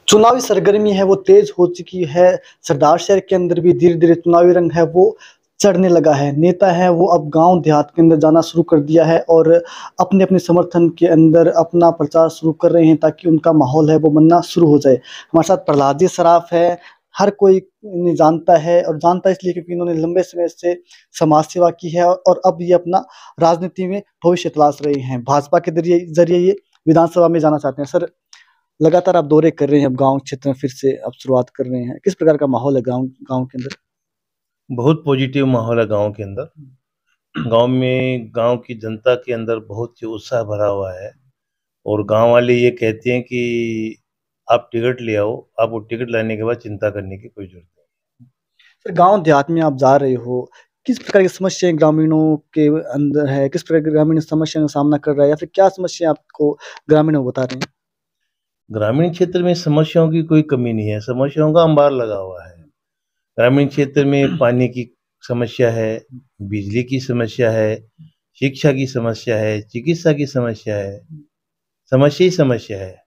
चुनावी सरगर्मी है वो तेज हो चुकी है। सरदार शहर के अंदर भी धीरे-धीरे चुनावी रंग है वो चढ़ने लगा है। नेता है वो अब गाँव देहात के अंदर जाना शुरू कर दिया है और अपने-अपने समर्थन के अंदर अपना प्रचार शुरू कर रहे हैं ताकि उनका माहौल है वो बनना शुरू हो जाए। हमारे साथ प्रहलाद जी सराफ है। हर कोई इन्हें जानता है और जानता है इसलिए क्योंकि इन्होंने लंबे समय से समाज सेवा की है और अब ये अपना राजनीति में भविष्य तलाश रहे हैं। भाजपा के ज़रिए ये विधानसभा में जाना चाहते हैं। सर, लगातार आप दौरे कर रहे हैं, अब गाँव क्षेत्र में फिर से आप शुरुआत कर रहे हैं। किस प्रकार का माहौल है गाँव गाँव के अंदर? बहुत पॉजिटिव माहौल है गाँव के अंदर। गाँव में गाँव की जनता के अंदर बहुत ही उत्साह भरा हुआ है और गाँव वाले ये कहते हैं कि आप टिकट ले आओ, आपको टिकट लाने के बाद चिंता करने की कोई ज़रूरत नहीं। सर, गाँव देहात में आप जा रहे हो, किस प्रकार की समस्याएँ ग्रामीणों के अंदर है? किस प्रकार की ग्रामीण समस्या का सामना कर रहा है या फिर क्या समस्या आपको ग्रामीण बता रहे हैं? ग्रामीण क्षेत्र में समस्याओं की कोई कमी नहीं है, समस्याओं का अंबार लगा हुआ है। ग्रामीण क्षेत्र में पानी की समस्या है, बिजली की समस्या है, शिक्षा की समस्या है, चिकित्सा की समस्या है, समस्या ही समस्या है।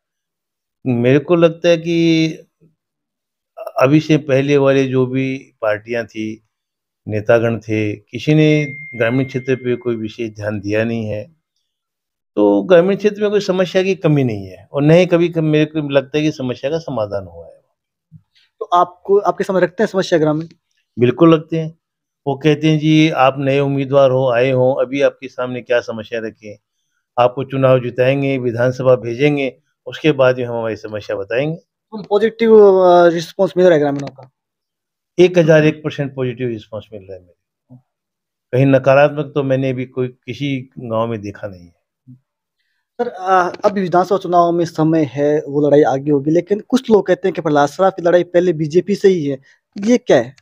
मेरे को लगता है कि अभी से पहले वाले जो भी पार्टियाँ थी, नेतागण थे, किसी ने ग्रामीण क्षेत्र पे कोई विशेष ध्यान दिया नहीं है। तो ग्रामीण क्षेत्र में कोई समस्या की कमी नहीं है और न ही कभी क मेरे को लगता है कि समस्या का समाधान हुआ है। तो आपको आपके सामने रखते हैं समस्या ग्रामीण? बिल्कुल लगते हैं। वो कहते हैं जी आप नए उम्मीदवार हो, आए हो, अभी आपके सामने क्या समस्या रखें? आपको चुनाव जिताएँगे, विधानसभा भेजेंगे, उसके बाद ही हम हमारी समस्या बताएँगे। पॉजिटिव रिस्पॉन्स मिल रहा है ग्रामीणों का? 1001% पॉजिटिव रिस्पॉन्स मिल रहा है मेरे को। कहीं नकारात्मक तो मैंने अभी कोई किसी गाँव में देखा नहीं है। सर, अभी विधानसभा चुनाव में समय है, वो लड़ाई आगे होगी, लेकिन कुछ लोग कहते हैं कि प्रहलाद सराफ की लड़ाई पहले बीजेपी से ही है। ये क्या है?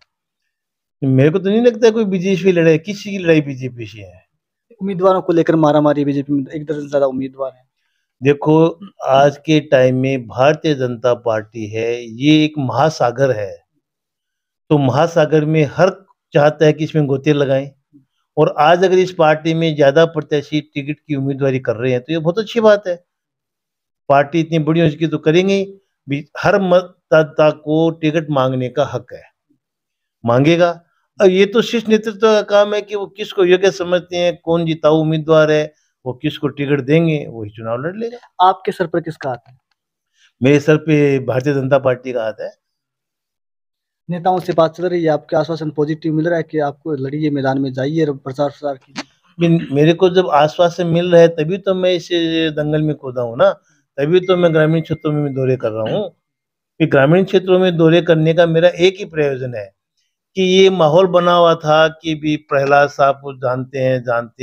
मेरे को तो नहीं लगता है कोई बीजेपी लड़ाई, किसी की लड़ाई बीजेपी से है। उम्मीदवारों को लेकर मारामारी बीजेपी में 1 दर्जन से ज़्यादा उम्मीदवार हैं। देखो, आज के टाइम में भारतीय जनता पार्टी है, ये एक महासागर है। तो महासागर में हर चाहता है कि इसमें गोते लगाएँ और आज अगर इस पार्टी में ज़्यादा प्रत्याशी टिकट की उम्मीदवारी कर रहे हैं, तो ये बहुत अच्छी बात है। पार्टी इतनी बड़ी हो चुकी है तो करेंगे ही। हर मतदाता को टिकट माँगने का हक है, माँगेगा। और ये तो शीर्ष नेतृत्व का काम है कि वो किसको योग्य समझते हैं, कौन जिताऊ उम्मीदवार है, वो किसको टिकट देंगे, वही चुनाव लड़ लेगा। आपके सर पर किसका हाथ है? मेरे सर पे भारतीय जनता पार्टी का हाथ है। नेताओं से बात चल रही है, आपके आश्वासन पॉजिटिव मिल रहा है कि आपको लड़िए, मैदान में जाइए और प्रचार-प्रसार कीजिए? मेरे को जब आश्वासन मिल रहा है तभी तो मैं इस दंगल में कूदा हूँ ना, तभी तो मैं ग्रामीण क्षेत्रों में दौरे कर रहा हूँ। कि ग्रामीण क्षेत्रों में दौरे करने का मेरा एक ही प्रयोजन है कि ये माहौल बना हुआ था कि भी प्रहलाद साहब को जानते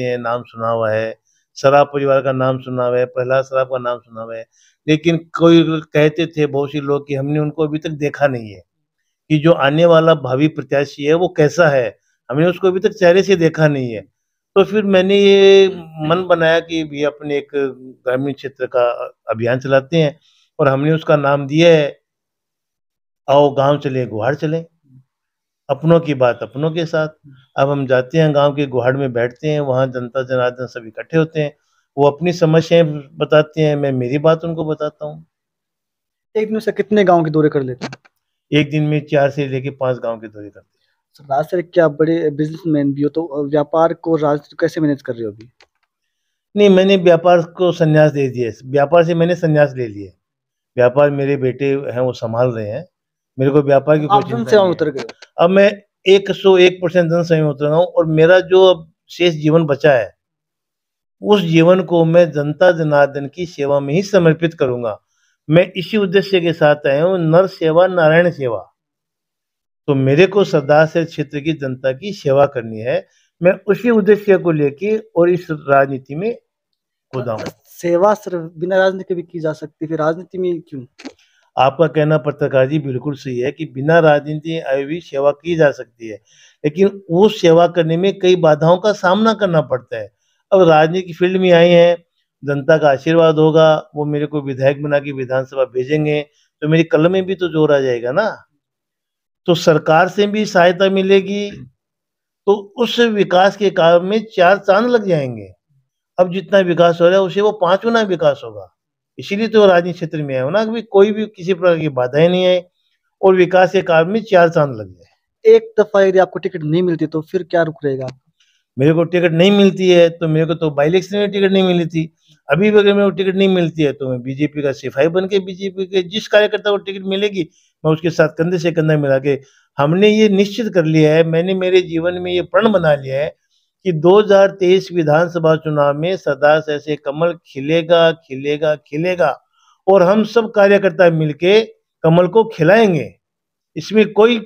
हैं, नाम सुना हुआ है, सराफ परिवार का नाम सुना हुआ है, प्रहलाद सराफ का नाम सुना हुआ है। लेकिन कोई कहते थे बहुत से लोग कि हमने उनको अभी तक देखा नहीं है, कि जो आने वाला भावी प्रत्याशी है वो कैसा है, हमने उसको अभी तक चेहरे से देखा नहीं है। तो फिर मैंने ये मन बनाया कि भी अपने एक ग्रामीण क्षेत्र का अभियान चलाते हैं और हमने उसका नाम दिया है, आओ गाँव चले गुहार चलें। अपनों की बात अपनों के साथ। अब हम जाते हैं गाँव के गुहार में बैठते हैं, वहाँ जनता जनार्दन सब इकट्ठे होते हैं। वो अपनी समस्याएँ बताते हैं, मैं मेरी बात उनको बताता हूँ। एक दिन से कितने गाँव के दौरे कर लेते हैं? एक दिन में 4 से लेके 5 गाँव के दौरे करते हैं। सरदार सर, क्या बड़े बिज़नेसमैन भी हो, तो व्यापार को राजनीति कैसे मैनेज कर रहे हो अभी? नहीं, मैंने व्यापार को संन्यास दे दिया है। व्यापार से मैंने संन्यास ले लिया है। व्यापार मेरे बेटे हैं वो सँभाल रहे हैं। मेरे को व्यापार की कोई आप जन चिंता सेवा नहीं में है। उतर गए हो। अब मैं 101% जन सेवा में उतर रहा हूँ और मेरा जो अब शेष जीवन बचा है, उस जीवन को मैं जनता जनार्दन की सेवा में ही समर्पित करूँगा। मैं इसी उद्देश्य के साथ आया हूँ, नर सेवा नारायण सेवा। तो मेरे को सरदार शहर क्षेत्र की जनता की सेवा करनी है। मैं उसी उद्देश्य को लेके और इस राजनीति में कूदा हूँ। सेवा सिर्फ बिना राजनीति के भी की जा सकती है, फिर राजनीति में क्यों? आपका कहना पत्रकार जी बिल्कुल सही है कि बिना राजनीति आए भी सेवा की जा सकती है, लेकिन वो सेवा करने में कई बाधाओं का सामना करना पड़ता है। अब राजनीतिक फील्ड में आए हैं, जनता का आशीर्वाद होगा, वो मेरे को विधायक बना के विधानसभा भेजेंगे, तो मेरी कलम में भी तो जोर आ जाएगा ना। तो सरकार से भी सहायता मिलेगी, तो उस विकास के काम में 4 चाँद लग जाएँगे। अब जितना विकास हो रहा है, उससे वो 5 गुना विकास होगा। इसीलिए तो राजनीति क्षेत्र में आया हूँ ना, कि कोई भी किसी प्रकार की बाधाएं नहीं आए और विकास के कार्य में 4 चांद लग जाए। एक दफा यदि आपको टिकट नहीं मिलती तो फिर क्या रुख रहेगा? मेरे को टिकट नहीं मिलती है तो मेरे को तो बाई इलेक्शन में टिकट नहीं मिली थी। अभी भी अगर मेरे को टिकट नहीं मिलती है तो मैं बीजेपी का सिपाही बन के बीजेपी के जिस कार्यकर्ता को टिकट मिलेगी मैं उसके साथ कंधे से कंधा मिला के, हमने ये निश्चित कर लिया है, मैंने मेरे जीवन में ये प्रण बना लिया है कि 2023 विधानसभा चुनाव में सरदार साहब से कमल खिलेगा, खिलेगा, खिलेगा और हम सब कार्यकर्ता मिलके कमल को खिलाएंगे। इसमें कोई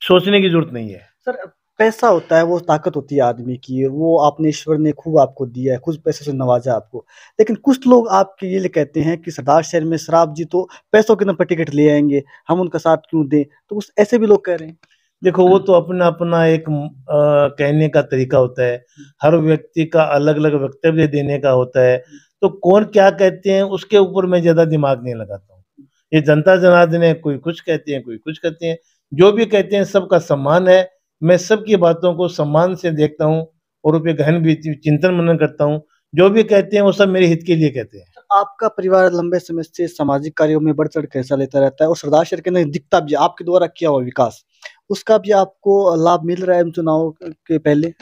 सोचने की जरूरत नहीं है। सर, पैसा होता है, वो ताकत होती है आदमी की, वो आपने ईश्वर ने खूब आपको दिया है, खुद पैसे से नवाजा आपको। लेकिन कुछ लोग आपके ये कहते हैं कि सरदार शहर में शराब जी तो पैसों के दम पर टिकट ले आएंगे, हम उनका साथ क्यों दें? तो कुछ ऐसे भी लोग कह रहे हैं। देखो वो तो अपना अपना एक कहने का तरीका होता है, हर व्यक्ति का अलग अलग वक्तव्य देने का होता है, तो कौन क्या कहते हैं उसके ऊपर मैं ज्यादा दिमाग नहीं लगाता हूँ। ये जनता जनार्दन है, कोई कुछ कहते हैं, कोई कुछ कहते हैं, जो भी कहते हैं सबका सम्मान है। मैं सबकी बातों को सम्मान से देखता हूँ और उस पर गहन भी चिंतन मनन करता हूँ। जो भी कहते हैं वो सब मेरे हित के लिए कहते हैं। आपका परिवार लंबे समय से सामाजिक कार्यों में बढ़ चढ़ के हिस्सा लेता रहता है और सरदार शहर के अंदर दिखता भी है, आपके द्वारा किया हुआ विकास, उसका भी आपको लाभ मिल रहा है इन चुनावों के पहले?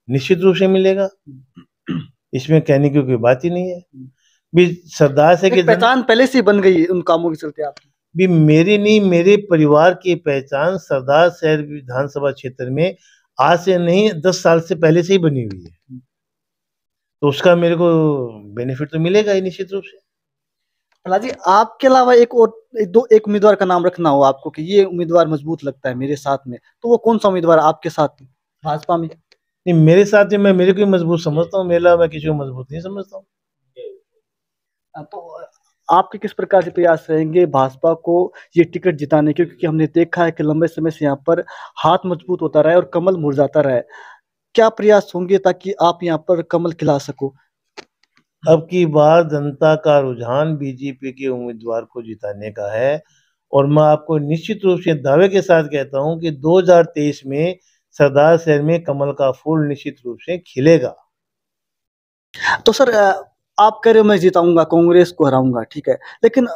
निश्चित रूप से मिलेगा, इसमें कहने की कोई बात ही नहीं है। भी सरदार से एक पहचान पहले से ही बन गई उन कामों के चलते आपकी। भी मेरी नहीं, मेरे परिवार की पहचान सरदार शहर विधानसभा क्षेत्र में आज से नहीं 10 साल से पहले से ही बनी हुई है, तो उसका मेरे को बेनिफिट तो मिलेगा ही निश्चित रूप से। प्रहलाद जी, आपके अलावा एक उम्मीदवार का नाम रखना हो आपको कि ये उम्मीदवार मजबूत लगता है मेरे साथ में, तो वो कौन सा उम्मीदवार आपके साथ में भाजपा में? नहीं, मेरे साथ में मैं मेरे को ही मजबूत समझता हूँ, मेरा मैं किसी को मजबूत नहीं समझता हूँ। तो आपके किस प्रकार से प्रयास रहेंगे भाजपा को ये टिकट जिताने के? क्योंकि हमने देखा है कि लंबे समय से यहाँ पर हाथ मजबूत होता रहा है और कमल मुरझाता रहा है। क्या प्रयास होंगे ताकि आप यहाँ पर कमल खिला सको? अब की बार जनता का रुझान बीजेपी के उम्मीदवार को जिताने का है और मैं आपको निश्चित रूप से दावे के साथ कहता हूं कि 2023 में सरदार शहर में कमल का फूल निश्चित रूप से खिलेगा। तो सर, आप कह रहे हो मैं जिताऊंगा, कांग्रेस को हराऊंगा, ठीक है, लेकिन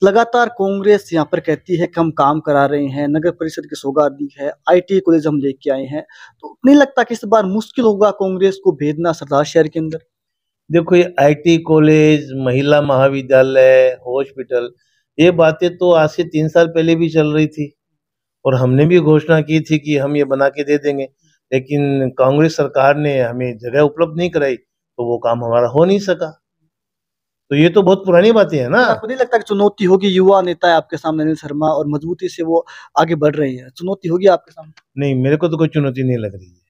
लगातार कांग्रेस यहाँ पर कहती है कि हम काम करा रहे हैं, नगर परिषद की सौगात दी है, आईटी कॉलेज हम लेके आए हैं, तो नहीं लगता कि इस बार मुश्किल होगा कांग्रेस को भेजना सरदार शहर के अंदर? देखो ये आईटी कॉलेज, महिला महाविद्यालय, हॉस्पिटल, ये बातें तो आज से 3 साल पहले भी चल रही थी और हमने भी घोषणा की थी कि हम ये बना के दे देंगे, लेकिन कांग्रेस सरकार ने हमें जगह उपलब्ध नहीं कराई तो वो काम हमारा हो नहीं सका। तो ये तो बहुत पुरानी बातें हैं ना। आपको नहीं लगता कि चुनौती होगी? युवा नेता है आपके सामने अनिल शर्मा और मजबूती से वो आगे बढ़ रहे हैं, चुनौती होगी आपके सामने? नहीं, मेरे को तो कोई चुनौती नहीं लग रही है,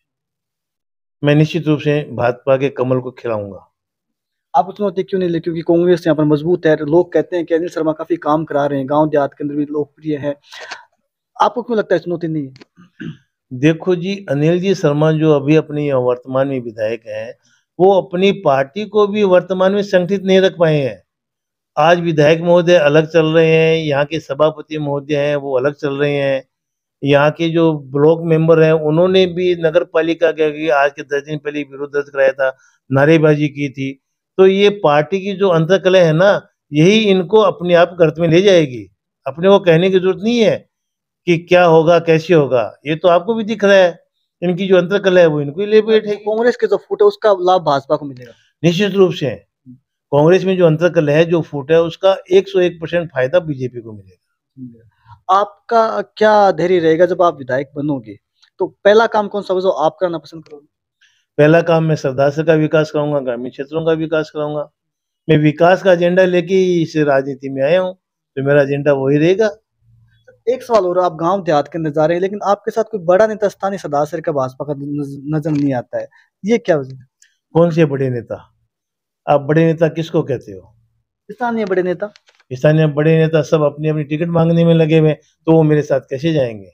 मैं निश्चित रूप से भाजपा के कमल को खिलाऊंगा। आपको चुनौती क्यों नहीं लगी? क्योंकि कांग्रेस यहाँ पर मजबूत है, लोग कहते हैं कि अनिल शर्मा काफी काम करा रहे हैं, गांव देहात के अंदर भी लोकप्रिय है, आपको क्यों लगता है चुनौती नहीं है? देखो जी, अनिल जी शर्मा जो अभी अपनी वर्तमान में विधायक हैं, वो अपनी पार्टी को भी वर्तमान में संगठित नहीं रख पाए हैं। आज विधायक महोदय अलग चल रहे हैं, यहाँ के सभापति महोदय हैं वो अलग चल रहे हैं, यहाँ के जो ब्लॉक मेंबर हैं उन्होंने भी नगर पालिका के आज के 10 दिन पहले विरोध दर्ज कराया था, नारेबाजी की थी। तो ये पार्टी की जो अंतर्कलह है ना, यही इनको अपने आप गर्त में ले जाएगी। अपने को कहने की जरूरत नहीं है कि क्या होगा कैसे होगा, ये तो आपको भी दिख रहा है, इनकी जो अंतर्कलह है वो इनको ही ले बैठेगी। कांग्रेस के जो फूट है उसका लाभ भाजपा को मिलेगा निश्चित रूप से कांग्रेस में जो अंतर्कलह है, जो फूट है, उसका 101% फायदा बीजेपी को मिलेगा। आपका क्या धैर्य रहेगा जब आप विधायक बनोगे? तो पहला काम कौन सा होगा जो आप करना पसंद करोगे? पहला काम मैं सरदार का विकास कराऊंगा, ग्रामीण क्षेत्रों का विकास कराऊंगा। मैं विकास का एजेंडा लेके ही इस राजनीति में आया हूँ, तो मेरा एजेंडा वही रहेगा। एक सवाल हो रहा है, आप गांव देहात के अंदर जा रहे हैं लेकिन आपके साथ कोई बड़ा नेता स्थानीय सरदार शहर का भाजपा का नजर नहीं आता है, ये क्या वजह है? कौन से बड़े नेता? आप बड़े नेता किसको कहते हो? स्थानीय बड़े नेता? स्थानीय बड़े नेता सब अपनी अपनी टिकट मांगने में लगे हुए, तो वो मेरे साथ कैसे जाएंगे?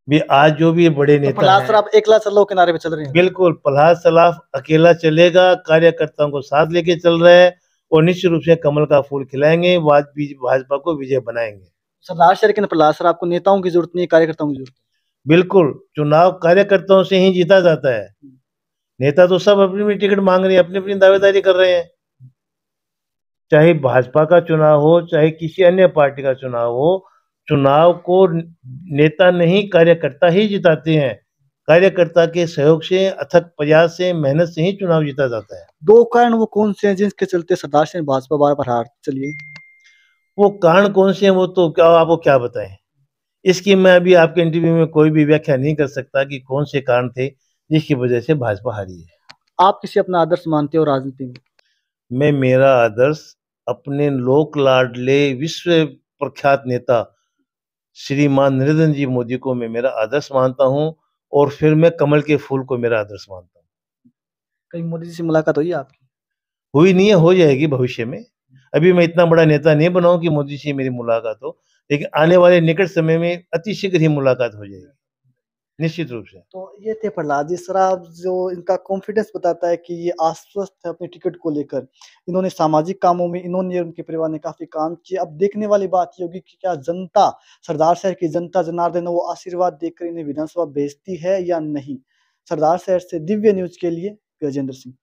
भी आज जो भी बड़े नेता प्रहलाद सर, आप एकला चलो किनारे पे चल रहे हैं? बिल्कुल, प्रहलाद सलाफ अकेला चलेगा, कार्यकर्ताओं को साथ लेके चल रहा है और निश्चित रूप से कमल का फूल खिलाएंगे, भाजपा को विजय बनाएंगे। सरदार शहर के अंदर प्रहलाद सर आपको नेताओं की जरूरत नहीं है, कार्यकर्ताओं की जरूरत है? बिल्कुल, चुनाव कार्यकर्ताओं से ही जीता जाता है। नेता तो सब अपनी अपनी टिकट मांग रहे हैं, अपनी अपनी दावेदारी कर रहे हैं। चाहे भाजपा का चुनाव हो, चाहे किसी अन्य पार्टी का चुनाव हो, चुनाव को नेता नहीं कार्यकर्ता ही जिताते हैं। कार्यकर्ता के सहयोग से, अथक प्रयास से, मेहनत से ही चुनाव जीता जाता है। 2 कारण वो कौन-से हैं जिनके चलते सरदार सिंह भाजपा बार-बार हार चली है? वो कारण कौन से हैं वो तो क्या आपको क्या बताएं। इसकी मैं अभी आपके इंटरव्यू में कोई भी व्याख्या नहीं कर सकता कि कौन से कारण थे जिसकी वजह से भाजपा हारी है। आप किसे अपना आदर्श मानते हो राजनीति में? मैं मेरा आदर्श अपने लोक लाडले विश्व प्रख्यात नेता श्रीमान नरेंद्र जी मोदी को मैं मेरा आदर्श मानता हूं, और फिर मैं कमल के फूल को मेरा आदर्श मानता हूं। कहीं मोदी जी से मुलाकात हुई है आपकी? हुई नहीं है, हो जाएगी भविष्य में। अभी मैं इतना बड़ा नेता नहीं बना हूं कि मोदी से मेरी मुलाकात हो, लेकिन आने वाले निकट समय में अतिशीघ्र ही मुलाकात हो जाएगी, निश्चित रूप से। तो ये थे प्रहलाद जी सराफ जो इनका कॉन्फिडेंस बताता है कि ये आश्वस्त है अपने टिकट को लेकर। इन्होंने सामाजिक कामों में इन्होंने और उनके परिवार ने काफ़ी काम किया। अब देखने वाली बात ये होगी कि क्या जनता सरदार शहर की जनता जनार्दन वो आशीर्वाद देकर इन्हें विधानसभा भेजती है या नहीं? सरदार शहर से दिव्य न्यूज़ के लिए गजेंद्र सिंह।